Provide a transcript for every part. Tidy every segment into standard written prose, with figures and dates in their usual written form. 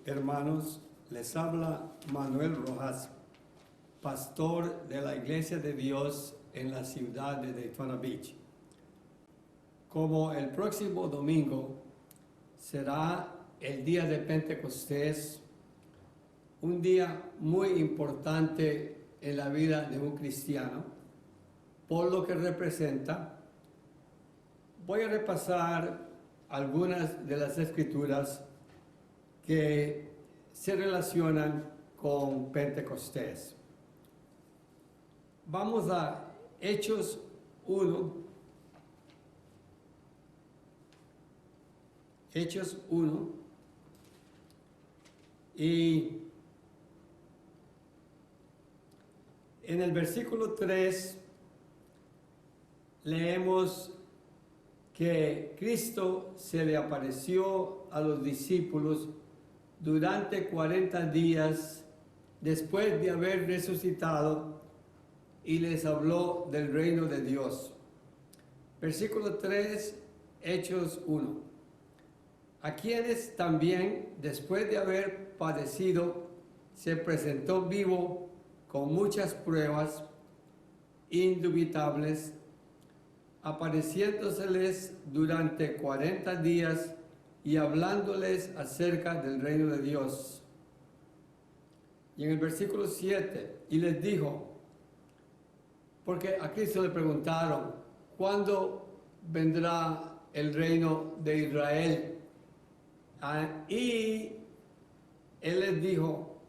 hermanos, les habla Manuel Rojas, pastor de la Iglesia de Dios en la ciudad de Daytona Beach. Como el próximo domingo será el día de Pentecostés, un día muy importante en la vida de un cristiano, por lo que representa, voy a repasar algunas de las escrituras que se relacionan con Pentecostés. Vamos a Hechos 1. Hechos 1. Y en el versículo 3 leemos que Cristo se le apareció a los discípulos durante 40 días después de haber resucitado y les habló del reino de Dios. Versículo 3, Hechos 1. A quienes también, después de haber padecido, se presentó vivo con muchas pruebas indubitables, apareciéndoseles durante 40 días y hablándoles acerca del reino de Dios. Y en el versículo 7, y les dijo, porque a Cristo le preguntaron, ¿cuándo vendrá el reino de Israel? Y Él les dijo,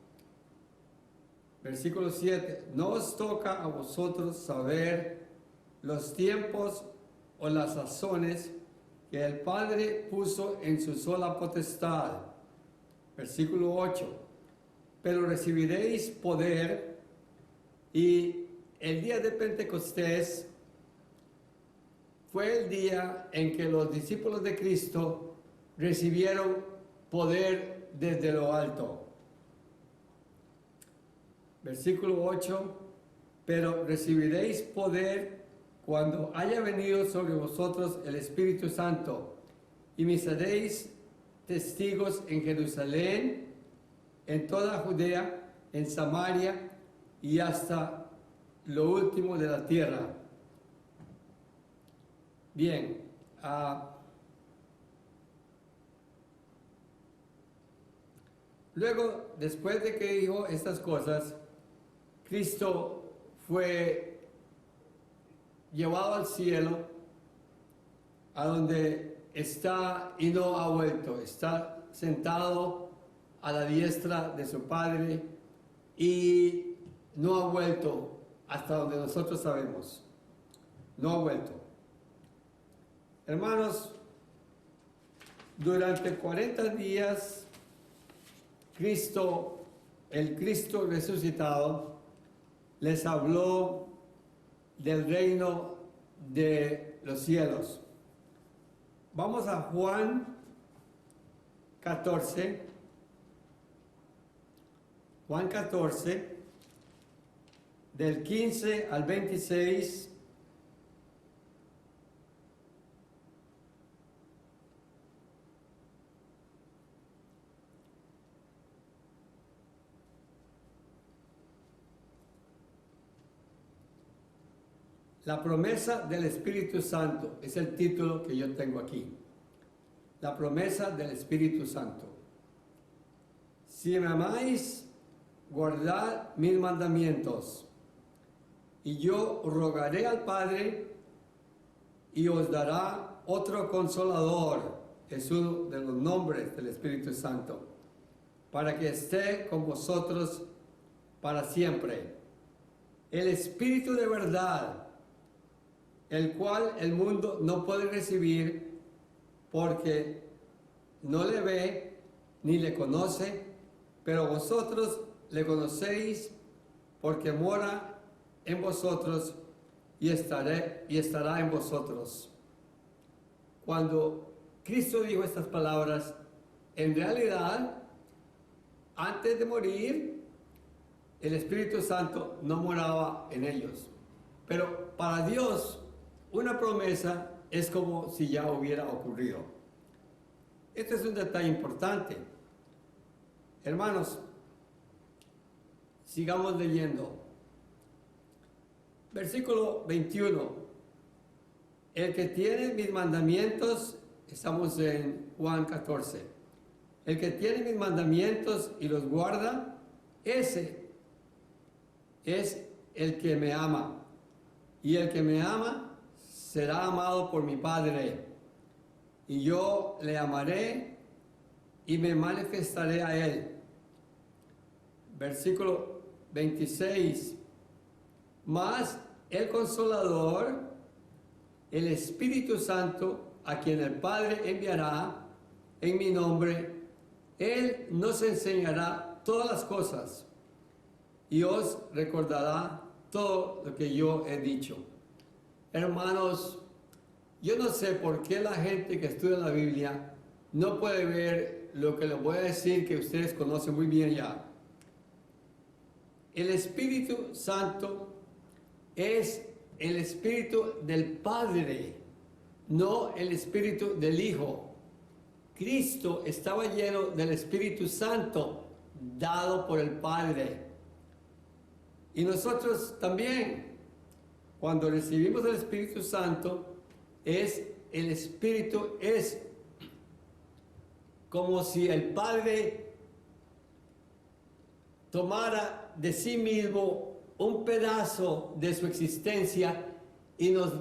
versículo 7, no os toca a vosotros saber los tiempos o las sazones que el Padre puso en su sola potestad. Versículo 8, pero recibiréis poder. Y el día de Pentecostés fue el día en que los discípulos de Cristo recibieron poder desde lo alto. Versículo 8, pero recibiréis poder cuando haya venido sobre vosotros el Espíritu Santo, y me seréis testigos en Jerusalén, en toda Judea, en Samaria y hasta lo último de la tierra. Bien, luego, después de que dijo estas cosas, Cristo fue llevado al cielo, a donde está y no ha vuelto. Está sentado a la diestra de su Padre y no ha vuelto hasta donde nosotros sabemos. No ha vuelto. Hermanos, durante 40 días, el Cristo resucitado, les habló del reino de los cielos. Vamos a Juan 14. Juan 14, del 15 al 26. La promesa del Espíritu Santo es el título que yo tengo aquí. La promesa del Espíritu Santo. Si me amáis, guardad mis mandamientos, y yo rogaré al Padre, y os dará otro consolador. Es uno de los nombres del Espíritu Santo, para que esté con vosotros para siempre. El Espíritu de verdad, el cual el mundo no puede recibir porque no le ve ni le conoce, pero vosotros le conocéis porque mora en vosotros y estará en vosotros. Cuando Cristo dijo estas palabras, en realidad, antes de morir, el Espíritu Santo no moraba en ellos. Pero para Dios, una promesa es como si ya hubiera ocurrido. Este es un detalle importante. Hermanos, sigamos leyendo. Versículo 21. El que tiene mis mandamientos, estamos en Juan 14. El que tiene mis mandamientos y los guarda, ese es el que me ama. Y el que me ama será amado por mi Padre. Y yo le amaré y me manifestaré a él. Versículo 26. Mas el Consolador, el Espíritu Santo, a quien el Padre enviará en mi nombre, Él nos enseñará todas las cosas y os recordará todo lo que yo he dicho. Hermanos, yo no sé por qué la gente que estudia la Biblia no puede ver lo que les voy a decir que ustedes conocen muy bien ya. El Espíritu Santo es el Espíritu del Padre, no el Espíritu del Hijo. Cristo estaba lleno del Espíritu Santo dado por el Padre. Y nosotros también, cuando recibimos el Espíritu Santo, el Espíritu es como si el Padre tomara de sí mismo un pedazo de su existencia y nos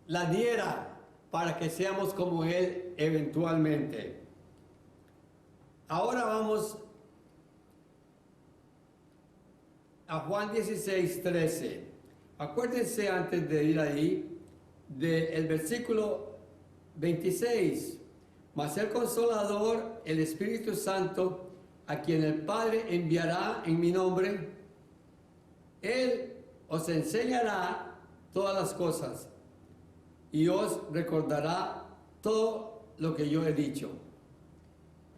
la diera para que seamos como Él eventualmente. Ahora vamos a Juan 16, 13. Acuérdense antes de ir ahí del versículo 26. Mas el Consolador, el Espíritu Santo, a quien el Padre enviará en mi nombre, Él os enseñará todas las cosas y os recordará todo lo que yo he dicho.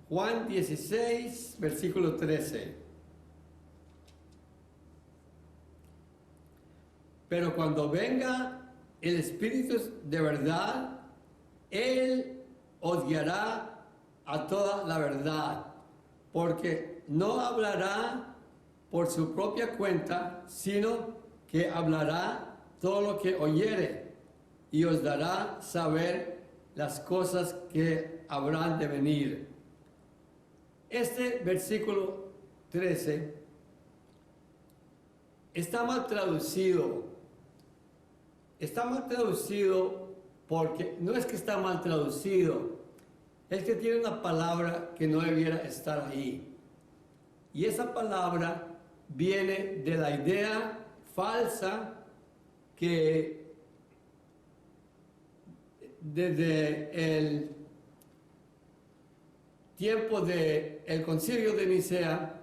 Juan 16, versículo 13. Pero cuando venga el Espíritu de verdad, Él os guiará a toda la verdad, porque no hablará por su propia cuenta, sino que hablará todo lo que oyere y os dará saber las cosas que habrán de venir. Este versículo 13 está mal traducido. Está mal traducido porque no es que está mal traducido, es que tiene una palabra que no debiera estar ahí. Y esa palabra viene de la idea falsa que desde el tiempo del Concilio de Nicea,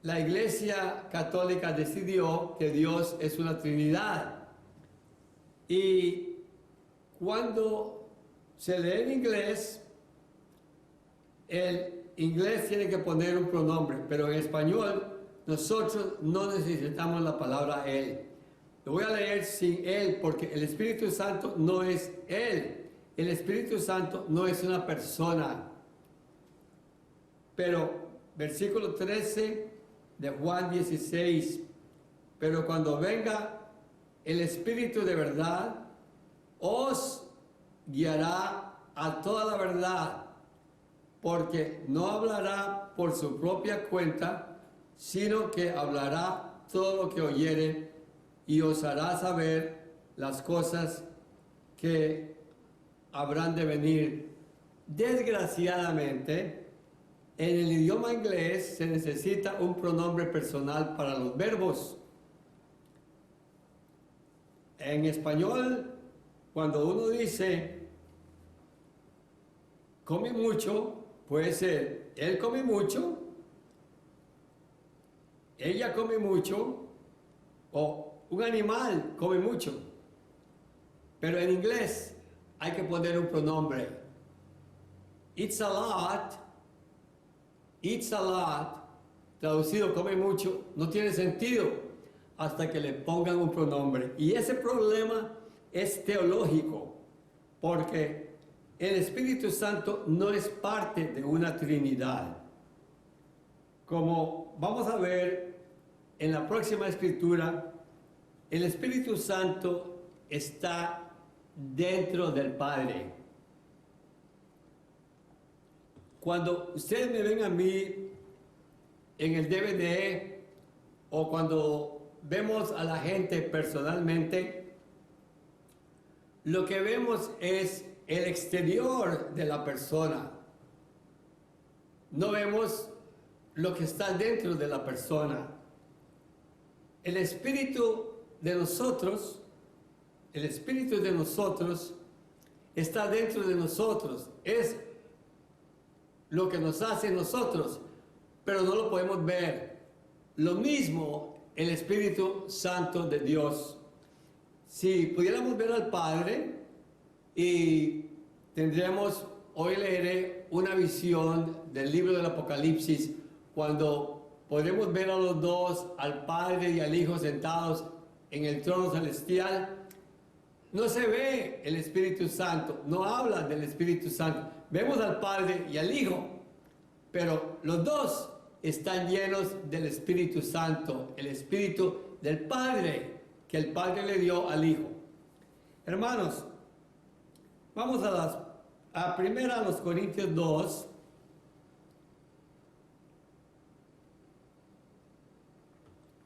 la Iglesia Católica decidió que Dios es una Trinidad. Y cuando se lee en inglés, el inglés tiene que poner un pronombre, pero en español nosotros no necesitamos la palabra Él. Lo voy a leer sin Él porque el Espíritu Santo no es Él. El Espíritu Santo no es una persona. Pero versículo 13 de Juan 16, pero cuando venga el Espíritu de verdad, os guiará a toda la verdad, porque no hablará por su propia cuenta, sino que hablará todo lo que oyere y os hará saber las cosas que habrán de venir. Desgraciadamente, en el idioma inglés se necesita un pronombre personal para los verbos. En español, cuando uno dice come mucho, puede ser él come mucho, ella come mucho o un animal come mucho. Pero en inglés hay que poner un pronombre. It's a lot, traducido come mucho, no tiene sentido hasta que le pongan un pronombre. Y ese problema es teológico, porque el Espíritu Santo no es parte de una Trinidad. como vamos a ver en la próxima escritura, el Espíritu Santo está dentro del Padre. Cuando ustedes me ven a mí en el DVD o cuando vemos a la gente personalmente, lo que vemos es el exterior de la persona. No vemos lo que está dentro de la persona. El espíritu de nosotros está dentro de nosotros. Es lo que nos hace nosotros, pero no lo podemos ver. Lo mismo el Espíritu Santo de Dios. Si pudiéramos ver al Padre y tendríamos, hoy leeré una visión del libro del Apocalipsis, cuando podemos ver a los dos, al Padre y al Hijo sentados en el trono celestial. No se ve el Espíritu Santo, no habla del Espíritu Santo. Vemos al Padre y al Hijo, pero los dos están llenos del Espíritu Santo, el Espíritu del Padre que el Padre le dio al Hijo. Hermanos, vamos a primera a los Corintios 2.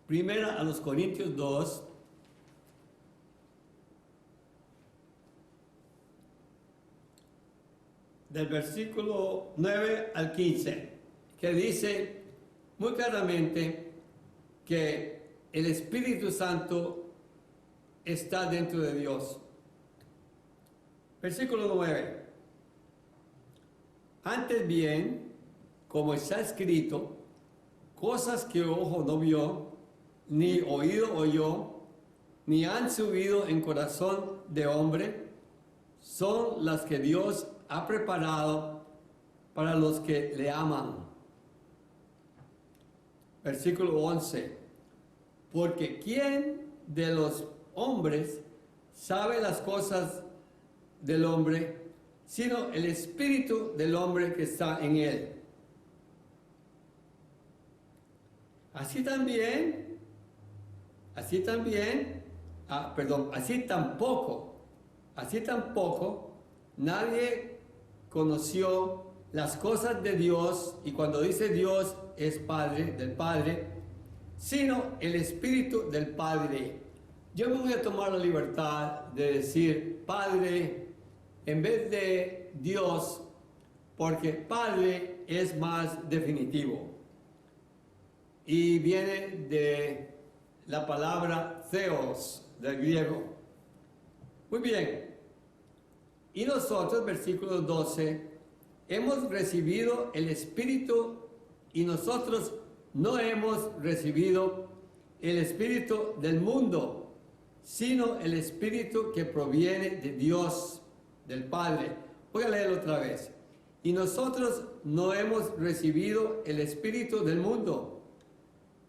Primera a los Corintios 2. Del versículo 9 al 15, que dice muy claramente que el Espíritu Santo está dentro de Dios. Versículo 9. Antes bien, como está escrito, cosas que ojo no vio, ni oído oyó, ni han subido en corazón de hombre, son las que Dios ha preparado para los que le aman. Versículo 11. Porque ¿quién de los hombres sabe las cosas del hombre, sino el espíritu del hombre que está en él? Así tampoco nadie conoció las cosas de Dios, y cuando dice Dios es Padre, del Padre, sino el Espíritu del Padre. Yo me voy a tomar la libertad de decir Padre en vez de Dios, porque Padre es más definitivo y viene de la palabra theos del griego. Muy bien. Y nosotros, versículo 12, hemos recibido el Espíritu, y nosotros no hemos recibido el Espíritu del mundo, sino el Espíritu que proviene de Dios, del Padre. Voy a leerlo otra vez. Y nosotros no hemos recibido el Espíritu del mundo,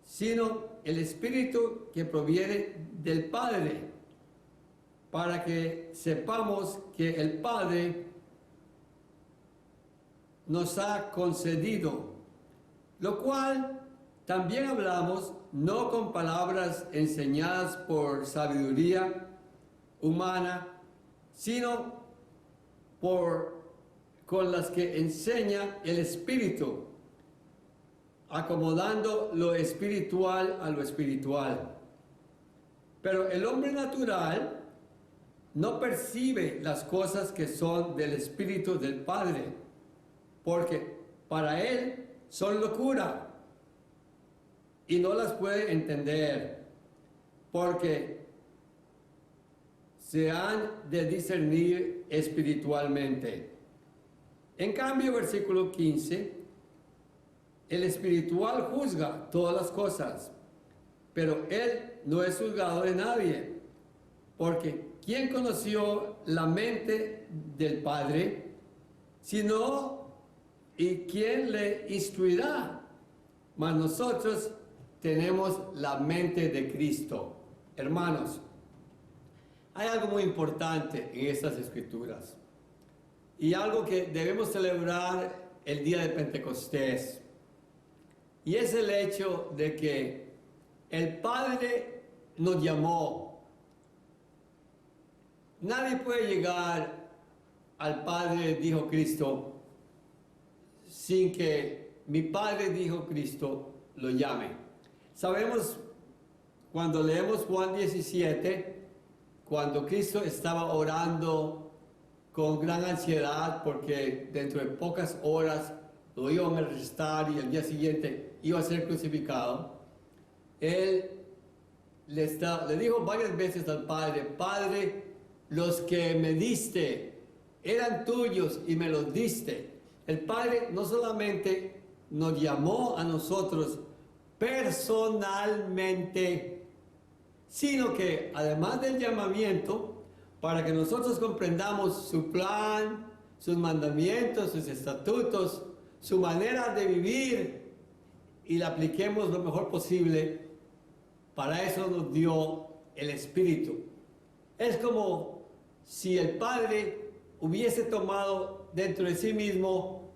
sino el Espíritu que proviene del Padre, para que sepamos que el Padre nos ha concedido, lo cual también hablamos no con palabras enseñadas por sabiduría humana, sino con las que enseña el Espíritu, acomodando lo espiritual a lo espiritual. Pero el hombre natural no percibe las cosas que son del Espíritu del Padre, porque para él son locura y no las puede entender, porque se han de discernir espiritualmente. En cambio, versículo 15, el espiritual juzga todas las cosas, pero él no es juzgado de nadie, porque ¿quién conoció la mente del Padre? Sino, ¿y quién le instruirá? Mas nosotros tenemos la mente de Cristo. Hermanos, hay algo muy importante en estas escrituras, y algo que debemos celebrar el día de Pentecostés. Y es el hecho de que el Padre nos llamó. Nadie puede llegar al Padre, dijo Cristo, sin que mi Padre, dijo Cristo, lo llame. Sabemos, cuando leemos Juan 17, cuando Cristo estaba orando con gran ansiedad porque dentro de pocas horas lo iban a arrestar y al día siguiente iba a ser crucificado, Él le dijo varias veces al Padre: Padre, los que me diste eran tuyos y me los diste. El Padre no solamente nos llamó a nosotros personalmente, sino que además del llamamiento, para que nosotros comprendamos su plan, sus mandamientos, sus estatutos, su manera de vivir y la apliquemos lo mejor posible, para eso nos dio el Espíritu. Es como si el Padre hubiese tomado dentro de sí mismo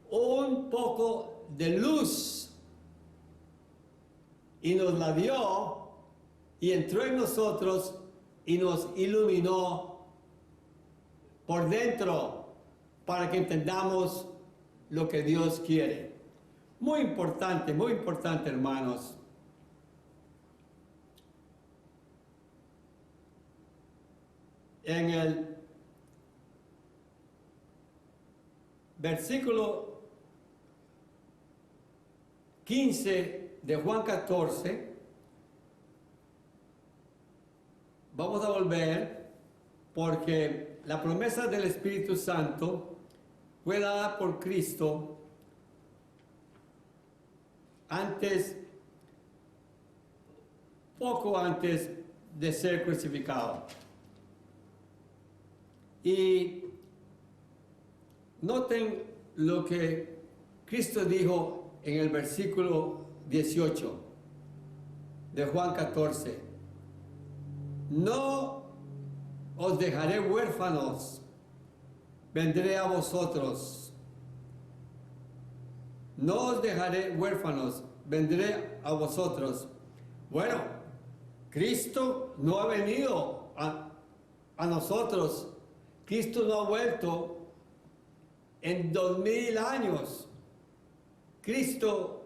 un poco de luz y nos la dio y entró en nosotros y nos iluminó por dentro para que entendamos lo que Dios quiere. Muy importante, hermanos. En el versículo 15 de Juan 14, vamos a volver porque la promesa del Espíritu Santo fue dada por Cristo poco antes de ser crucificado. Y noten lo que Cristo dijo en el versículo 18 de Juan 14. No os dejaré huérfanos, vendré a vosotros. No os dejaré huérfanos, vendré a vosotros. Bueno, Cristo no ha venido a nosotros. Cristo no ha vuelto en 2000 años. Cristo,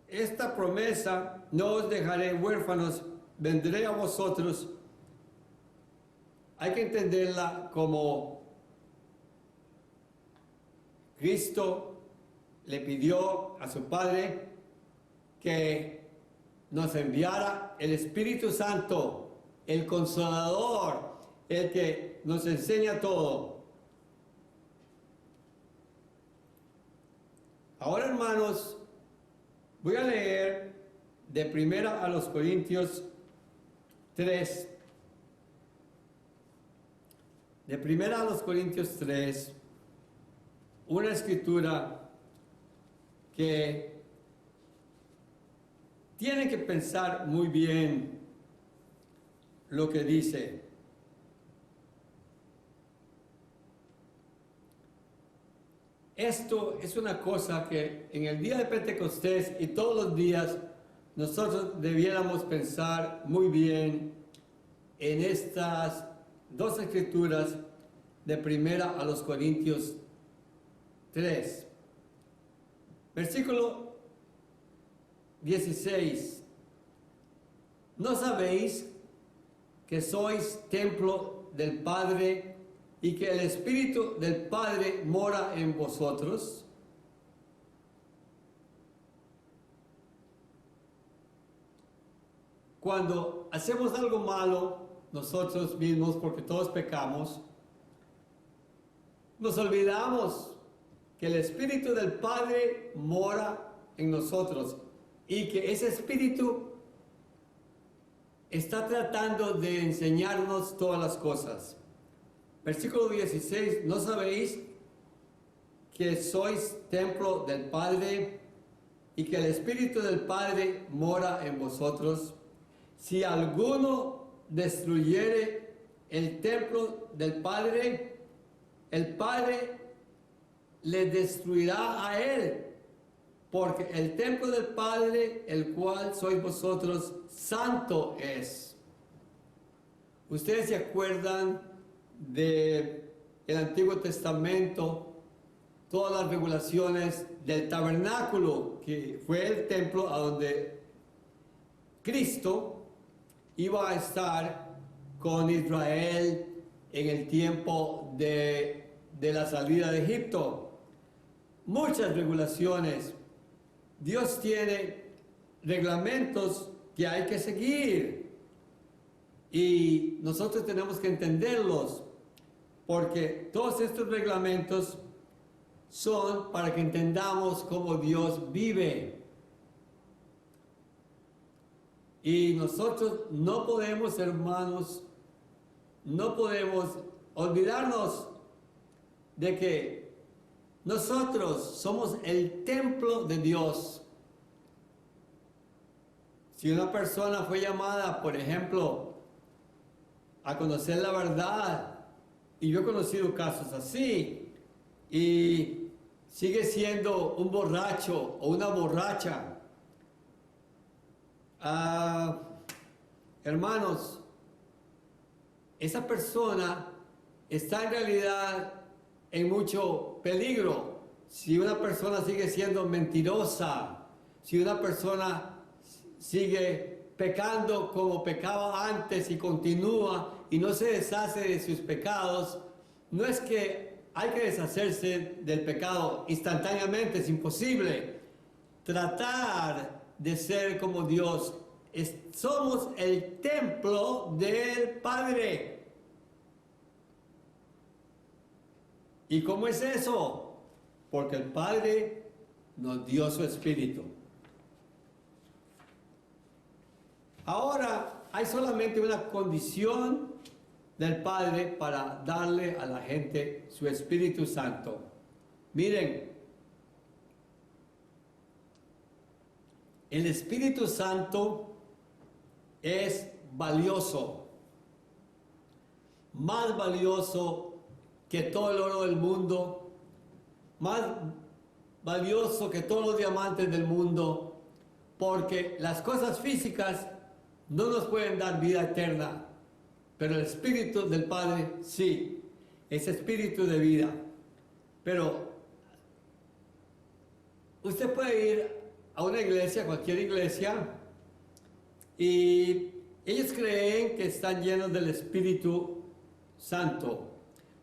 esta promesa, no os dejaré huérfanos, vendré a vosotros, hay que entenderla como Cristo le pidió a su Padre que nos enviara el Espíritu Santo, el Consolador, el que nos enseña todo. Ahora, hermanos, voy a leer de primera a los Corintios 3. De primera a los Corintios 3, una escritura que tiene que pensar muy bien lo que dice. Esto es una cosa que en el día de Pentecostés y todos los días nosotros debiéramos pensar muy bien en estas dos escrituras de primera a los Corintios 3. Versículo 16. ¿No sabéis que sois templo del Padre y que el Espíritu del Padre mora en vosotros? Cuando hacemos algo malo nosotros mismos, porque todos pecamos, nos olvidamos que el Espíritu del Padre mora en nosotros y que ese Espíritu está tratando de enseñarnos todas las cosas. Versículo 16, ¿no sabéis que sois templo del Padre y que el Espíritu del Padre mora en vosotros? Si alguno destruyere el templo del Padre, el Padre le destruirá a él porque el templo del Padre, el cual sois vosotros, santo es. ¿Ustedes se acuerdan del Antiguo Testamento? Todas las regulaciones del tabernáculo, que fue el templo a donde Cristo iba a estar con Israel en el tiempo de la salida de Egipto. Muchas regulaciones. Dios tiene reglamentos que hay que seguir y nosotros tenemos que entenderlos, porque todos estos reglamentos son para que entendamos cómo Dios vive. Y nosotros no podemos, hermanos, no podemos olvidarnos de que nosotros somos el templo de Dios. Si una persona fue llamada, por ejemplo, a conocer la verdad, y yo he conocido casos así, y sigue siendo un borracho o una borracha. Hermanos, esa persona está en realidad en mucho peligro. Si una persona sigue siendo mentirosa, si una persona sigue pecando como pecaba antes y continúa y no se deshace de sus pecados, no es que hay que deshacerse del pecado instantáneamente, es imposible. Tratar de ser como Dios. Somos el templo del Padre. ¿Y cómo es eso? Porque el Padre nos dio su Espíritu. Ahora hay solamente una condición del Padre para darle a la gente su Espíritu Santo. Miren, el Espíritu Santo es valioso, más valioso que todo el oro del mundo, más valioso que todos los diamantes del mundo, porque las cosas físicas no nos pueden dar vida eterna. Pero el Espíritu del Padre sí, es espíritu de vida. Pero usted puede ir a una iglesia, cualquier iglesia, y ellos creen que están llenos del Espíritu Santo.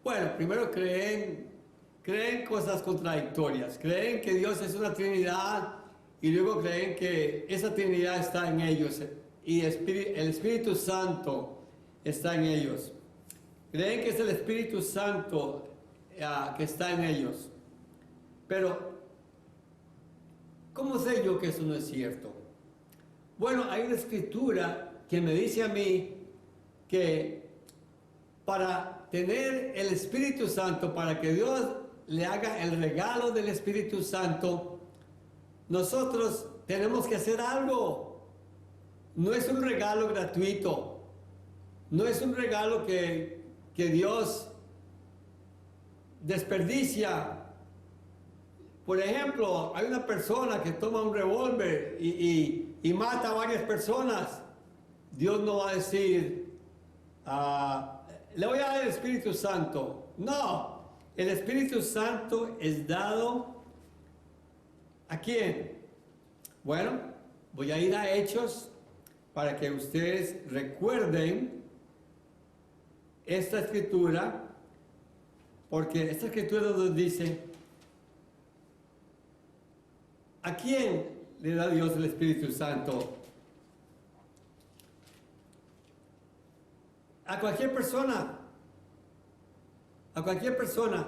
Bueno, primero creen cosas contradictorias. Creen que Dios es una Trinidad y luego creen que esa Trinidad está en ellos y el Espíritu Santo está en ellos. Creen que es el Espíritu Santo que está en ellos. Pero, ¿cómo sé yo que eso no es cierto? Bueno, hay una escritura que me dice a mí que para tener el Espíritu Santo, para que Dios le haga el regalo del Espíritu Santo, nosotros tenemos que hacer algo. No es un regalo gratuito. No es un regalo que Dios desperdicia. Por ejemplo, hay una persona que toma un revólver y mata a varias personas. Dios no va a decir, le voy a dar el Espíritu Santo. No, el Espíritu Santo es dado ¿a quién? Bueno, voy a ir a Hechos para que ustedes recuerden esta escritura, porque esta escritura nos dice, ¿a quién le da Dios el Espíritu Santo? A cualquier persona. A cualquier persona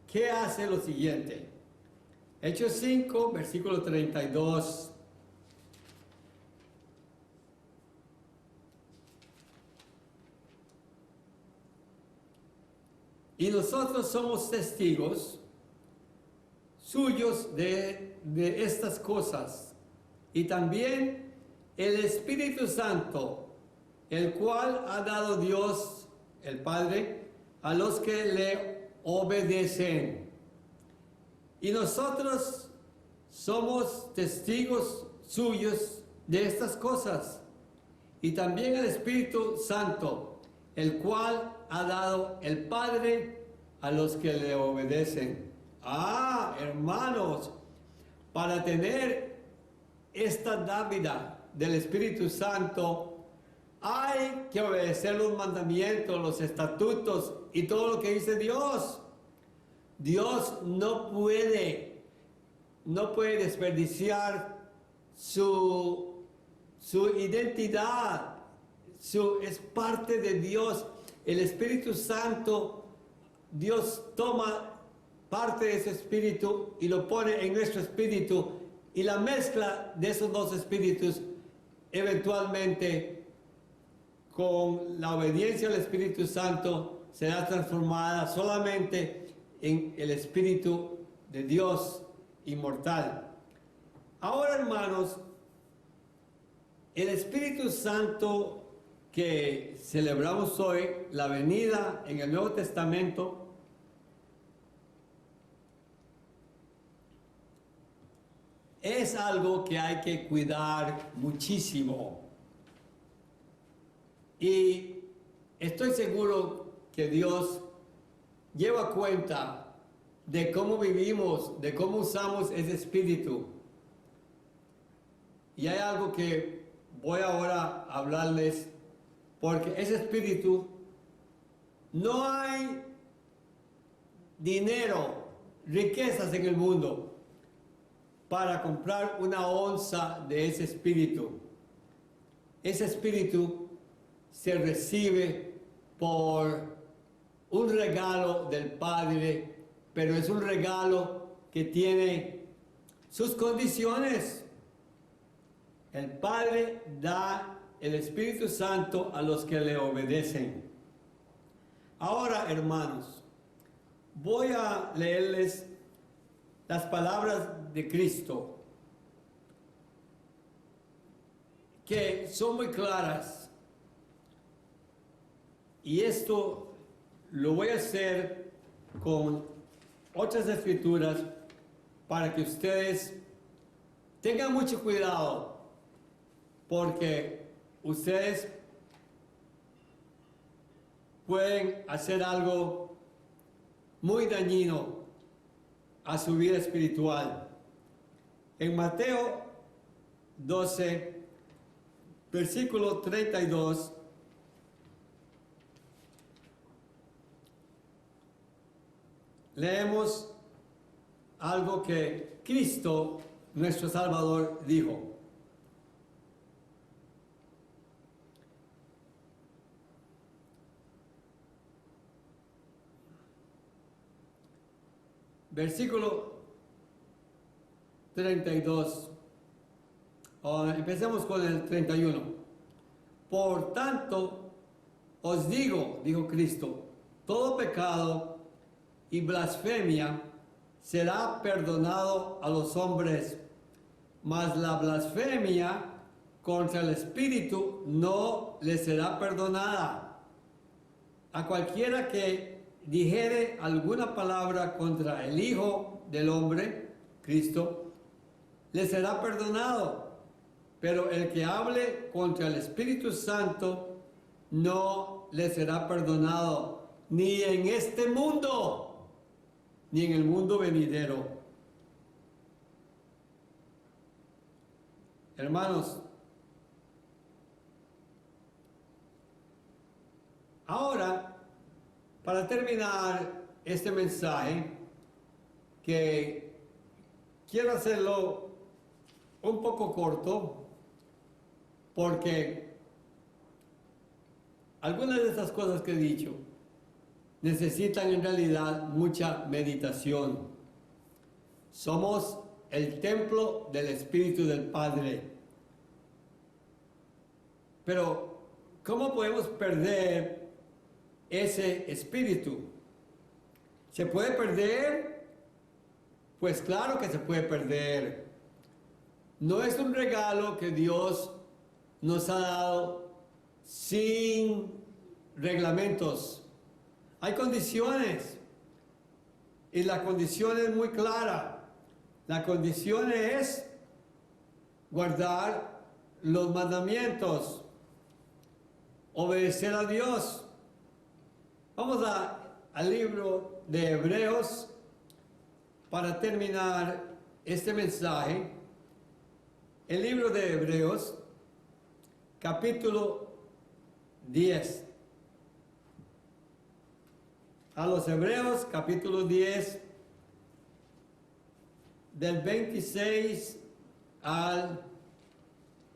que hace lo siguiente. Hechos 5, versículo 32. Y nosotros somos testigos suyos de estas cosas. Y también el Espíritu Santo, el cual ha dado Dios, el Padre, a los que le obedecen. Y nosotros somos testigos suyos de estas cosas. Y también el Espíritu Santo, el cual ha dado el Padre a los que le obedecen. Hermanos, para tener esta dádiva del Espíritu Santo, hay que obedecer los mandamientos, los estatutos y todo lo que dice Dios. Dios no puede desperdiciar su identidad, es parte de Dios. El Espíritu Santo, Dios toma parte de ese espíritu y lo pone en nuestro espíritu, y la mezcla de esos dos espíritus eventualmente con la obediencia al Espíritu Santo será transformada solamente en el Espíritu de Dios inmortal. Ahora, hermanos, el Espíritu Santo que celebramos hoy, la venida en el Nuevo Testamento, es algo que hay que cuidar muchísimo. Y estoy seguro que Dios lleva cuenta de cómo vivimos, de cómo usamos ese espíritu. Y hay algo que voy ahora a hablarles, porque ese espíritu, no hay dinero, riquezas en el mundo para comprar una onza de ese espíritu. Ese espíritu se recibe por un regalo del Padre, pero es un regalo que tiene sus condiciones. El Padre da el Espíritu Santo a los que le obedecen. Ahora, hermanos, voy a leerles las palabras de Cristo, que son muy claras. Y esto lo voy a hacer con otras escrituras para que ustedes tengan mucho cuidado, porque ustedes pueden hacer algo muy dañino a su vida espiritual. En Mateo 12, versículo 32, leemos algo que Cristo, nuestro Salvador, dijo. Versículo 32. Empecemos con el 31. Por tanto, os digo, dijo Cristo, todo pecado y blasfemia será perdonado a los hombres, mas la blasfemia contra el Espíritu no le será perdonada. A cualquiera que dijere alguna palabra contra el Hijo del Hombre, Cristo, le será perdonado, pero el que hable contra el Espíritu Santo no le será perdonado, ni en este mundo, ni en el mundo venidero. Hermanos, ahora, para terminar este mensaje, que quiero hacerlo un poco corto, porque algunas de estas cosas que he dicho necesitan en realidad mucha meditación. Somos el templo del Espíritu del Padre. Pero, ¿cómo podemos perder ese espíritu? ¿Se puede perder? Pues claro que se puede perder. No es un regalo que Dios nos ha dado sin reglamentos. Hay condiciones, y la condición es muy clara. La condición es guardar los mandamientos, obedecer a Dios. Vamos al libro de Hebreos para terminar este mensaje. El libro de Hebreos, capítulo 10. A los Hebreos, capítulo 10, del 26 al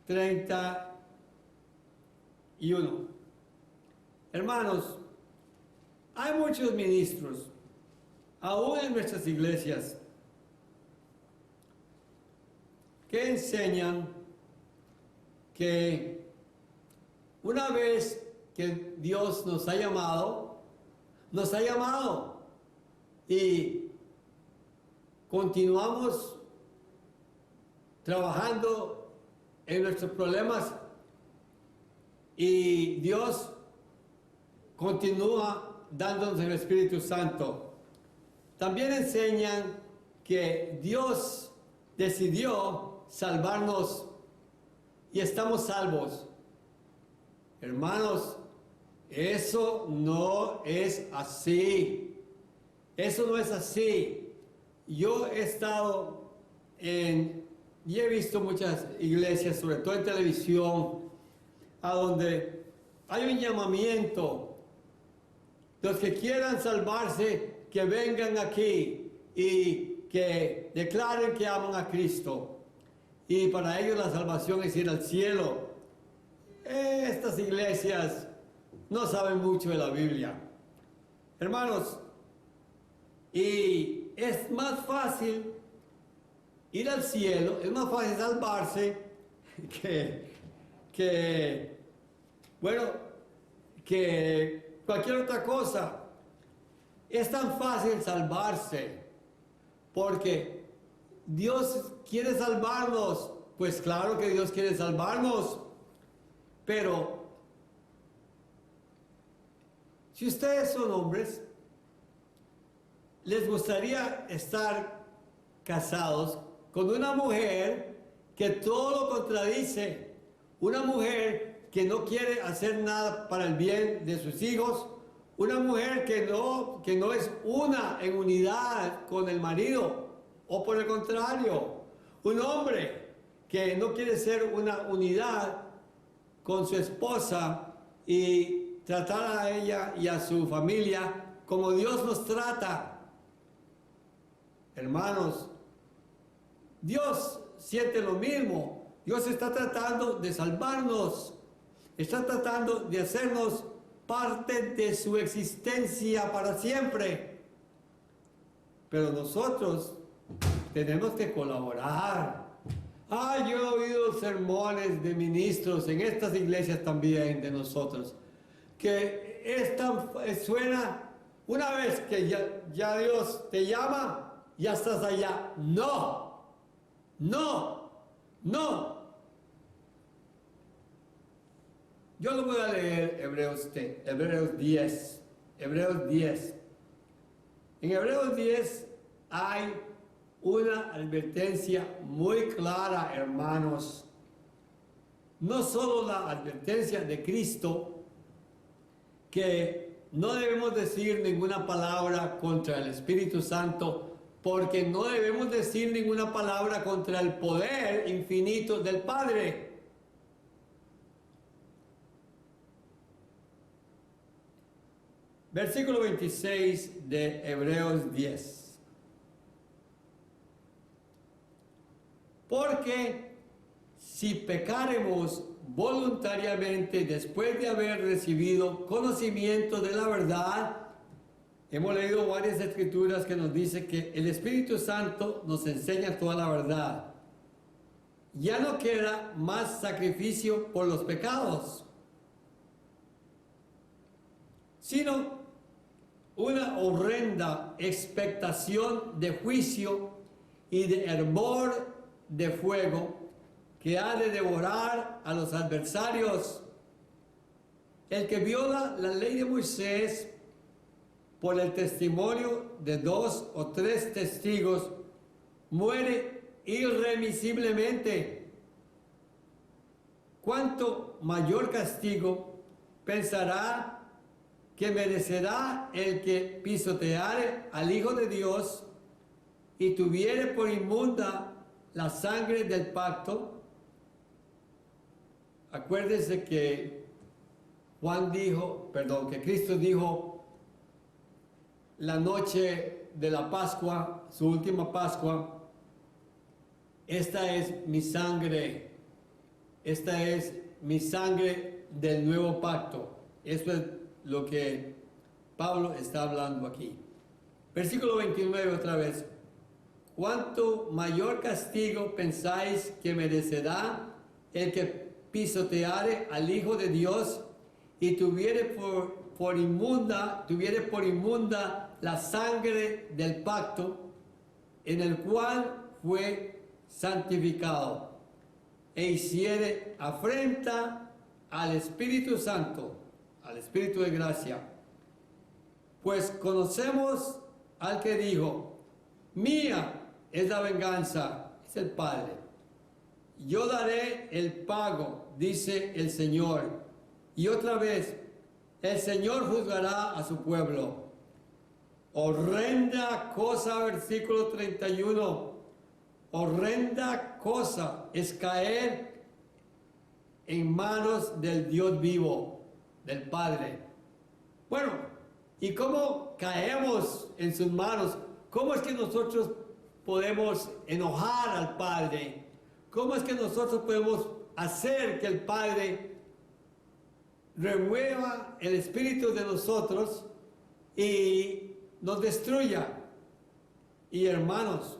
31. Hermanos, hay muchos ministros, aún en nuestras iglesias, que enseñan que una vez que Dios nos ha llamado y continuamos trabajando en nuestros problemas y Dios continúa dándonos el Espíritu Santo. También enseñan que Dios decidió salvarnos y estamos salvos. Hermanos, eso no es así. Eso no es así. Yo he estado y he visto muchas iglesias, sobre todo en televisión, a donde hay un llamamiento. Los que quieran salvarse, que vengan aquí y que declaren que aman a Cristo. Y para ellos la salvación es ir al cielo. Estas iglesias no saben mucho de la Biblia. Hermanos, y es más fácil ir al cielo, es más fácil salvarse que cualquier otra cosa. Es tan fácil salvarse porque Dios quiere salvarnos. Pues claro que Dios quiere salvarnos, pero si ustedes son hombres, ¿les gustaría estar casados con una mujer que todo lo contradice? Una mujer que no quiere hacer nada para el bien de sus hijos. Una mujer que no es una en unidad con el marido. O por el contrario, un hombre que no quiere ser una unidad con su esposa y tratar a ella y a su familia como Dios nos trata. Hermanos, Dios siente lo mismo. Dios está tratando de salvarnos. Está tratando de hacernos parte de su existencia para siempre. Pero nosotros tenemos que colaborar. Yo he oído sermones de ministros en estas iglesias también de nosotros, que suena una vez que ya Dios te llama, ya estás allá. No. Yo lo voy a leer Hebreos 10. Hebreos 10. En Hebreos 10 hay una advertencia muy clara, hermanos. No solo la advertencia de Cristo, que no debemos decir ninguna palabra contra el Espíritu Santo, porque no debemos decir ninguna palabra contra el poder infinito del Padre. Versículo 26 de Hebreos 10. Porque si pecaremos voluntariamente después de haber recibido conocimiento de la verdad, hemos leído varias escrituras que nos dicen que el Espíritu Santo nos enseña toda la verdad. Ya no queda más sacrificio por los pecados, sino una horrenda expectación de juicio y de hervor de fuego que ha de devorar a los adversarios. El que viola la ley de Moisés por el testimonio de 2 o 3 testigos muere irremisiblemente. ¿Cuánto mayor castigo pensará que merecerá el que pisoteare al Hijo de Dios y tuviere por inmunda la sangre del pacto? Acuérdense que que Cristo dijo la noche de la Pascua, su última Pascua: esta es mi sangre del nuevo pacto. Esto es lo que Pablo está hablando aquí. Versículo 29 otra vez. ¿Cuánto mayor castigo pensáis que merecerá el que pisoteare al Hijo de Dios y tuviere por inmunda la sangre del pacto en el cual fue santificado, e hiciere afrenta al Espíritu Santo, al Espíritu de gracia? Pues conocemos al que dijo: mía es la venganza, es el Padre, yo daré el pago, dice el Señor. Y otra vez, el Señor juzgará a su pueblo. Horrenda cosa, versículo 31, horrenda cosa es caer en manos del Dios vivo, del Padre. Bueno, ¿y cómo caemos en sus manos? ¿Cómo es que nosotros podemos enojar al Padre? ¿Cómo es que nosotros podemos hacer que el Padre remueva el espíritu de nosotros y nos destruya? Y hermanos,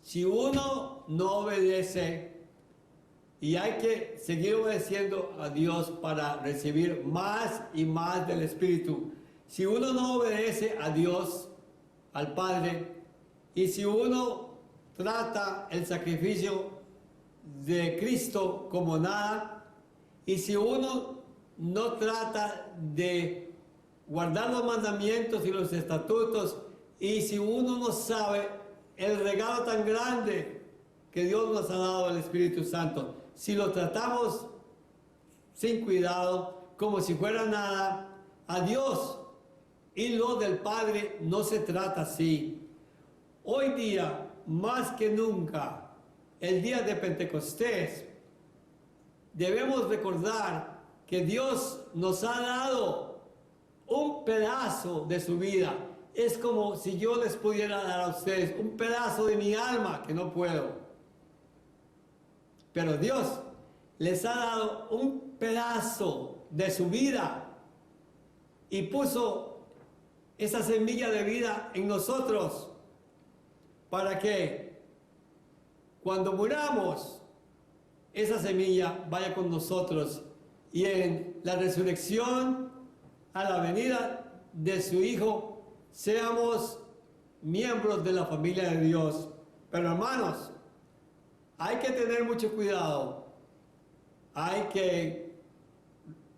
si uno no obedece, y hay que seguir obedeciendo a Dios para recibir más y más del Espíritu, si uno no obedece a Dios, al Padre, y si uno trata el sacrificio de Cristo como nada, y si uno no trata de guardar los mandamientos y los estatutos, y si uno no sabe el regalo tan grande que Dios nos ha dado al Espíritu Santo, si lo tratamos sin cuidado, como si fuera nada, a Dios y lo del Padre no se trata así. Hoy día, más que nunca, el día de Pentecostés, debemos recordar que Dios nos ha dado un pedazo de su vida. Es como si yo les pudiera dar a ustedes un pedazo de mi alma, que no puedo. Pero Dios les ha dado un pedazo de su vida y puso esa semilla de vida en nosotros para que cuando muramos, esa semilla vaya con nosotros y en la resurrección, a la venida de su Hijo, seamos miembros de la familia de Dios. Pero hermanos, hay que tener mucho cuidado. Hay que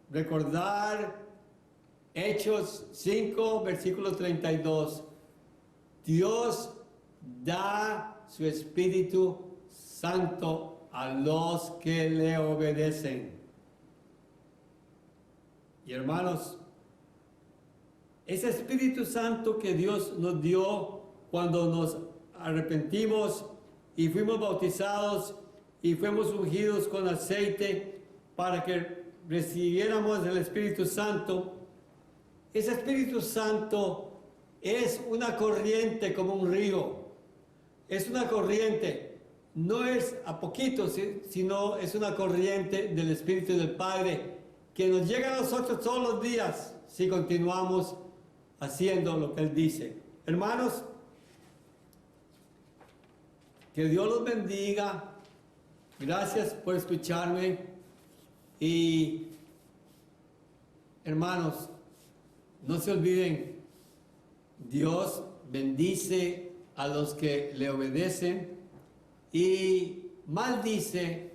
recordar Hechos 5, versículo 32. Dios da su Espíritu Santo a los que le obedecen. Y hermanos, ese Espíritu Santo que Dios nos dio cuando nos arrepentimos y fuimos bautizados y fuimos ungidos con aceite para que recibiéramos el Espíritu Santo, ese Espíritu Santo es una corriente como un río. Es una corriente, no es a poquito, sino es una corriente del Espíritu del Padre que nos llega a nosotros todos los días si continuamos haciendo lo que Él dice. Hermanos, que Dios los bendiga. Gracias por escucharme. Y hermanos, no se olviden, Dios bendice a los que le obedecen y maldice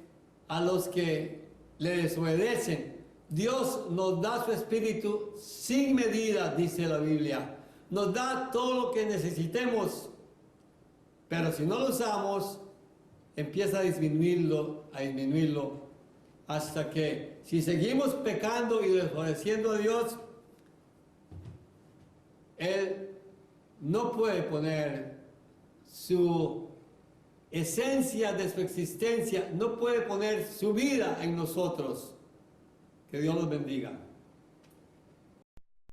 a los que le desobedecen. Dios nos da su Espíritu sin medida, dice la Biblia. Nos da todo lo que necesitemos Pero si no lo usamos, empieza a disminuirlo, hasta que si seguimos pecando y desobedeciendo a Dios, Él no puede poner su esencia de su existencia, no puede poner su vida en nosotros. Que Dios los bendiga.